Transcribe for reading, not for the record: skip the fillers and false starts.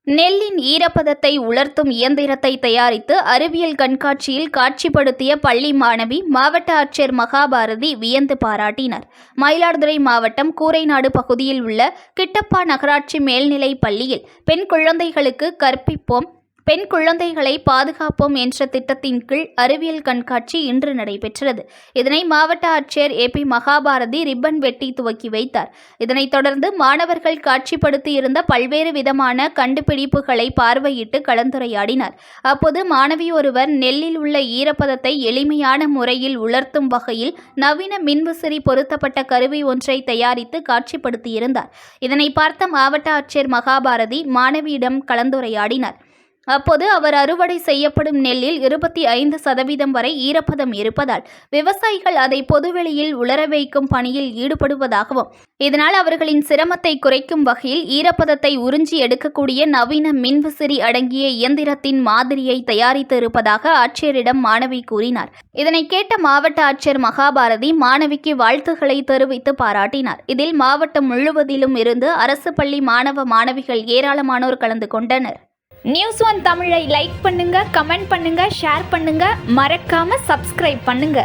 நெல்லின் ஈரப்பதத்தை உலர்த்தும் இயந்திரத்தை தயாரித்து அறிவியல் கண்காட்சியில் காட்சிப்படுத்திய பள்ளி மாணவி மாவட்ட ஆட்சியர் மகாபாரதி வியந்து பாராட்டினார். மயிலாடுதுறை மாவட்டம் கூரைநாடு பகுதியில் உள்ள கிட்டப்பா நகராட்சி மேல்நிலைப் பள்ளியில் பெண் குழந்தைகளுக்கு கற்பிப்போம், பெண் குழந்தைகளை பாதுகாப்போம் என்ற திட்டத்தின் கீழ் அறிவியல் கண்காட்சி இன்று நடைபெற்றது. இதனை மாவட்ட ஆட்சியர் ஏபி மகாபாரதி ரிப்பன் வெட்டி துவக்கி வைத்தார். இதனைத் தொடர்ந்து மாணவர்கள் காட்சிப்படுத்தியிருந்த பல்வேறு விதமான கண்டுபிடிப்புகளை பார்வையிட்டு கலந்துரையாடினார். அப்போது மாணவி ஒருவர் நெல்லில் உள்ள ஈரப்பதத்தை எளிமையான முறையில் உலர்த்தும் வகையில் நவீன மின்விசிறி பொருத்தப்பட்ட கருவி ஒன்றை தயாரித்து காட்சிப்படுத்தியிருந்தார். இதனை பார்த்த மாவட்ட ஆட்சியர் மகாபாரதி மாணவியிடம் கலந்துரையாடினார். அப்போது அவர் அறுவடை செய்யப்படும் நெல்லில் 25% வரை ஈரப்பதம் இருப்பதால் விவசாயிகள் அதை பொதுவெளியில் உலர வைக்கும் பணியில் ஈடுபடுவதாகவும், இதனால் அவர்களின் சிரமத்தை குறைக்கும் வகையில் ஈரப்பதத்தை உறிஞ்சி எடுக்கக்கூடிய நவீன மின்விசிறி அடங்கிய இயந்திரத்தின் மாதிரியை தயாரித்து இருப்பதாக ஆட்சியரிடம் மாணவி கூறினார். இதனை கேட்ட மாவட்ட ஆட்சியர் மகாபாரதி மாணவிக்கு வாழ்த்துக்களை தெரிவித்து பாராட்டினார். இதில் மாவட்டம் முழுவதிலும் இருந்து அரசு பள்ளி மாணவ மாணவிகள் ஏராளமானோர் கலந்து கொண்டனர். நியூஸ் ஒன் தமிழை லைக் பண்ணுங்க, கமெண்ட் பண்ணுங்க, ஷேர் பண்ணுங்க, மறக்காம சப்ஸ்கிரைப் பண்ணுங்க.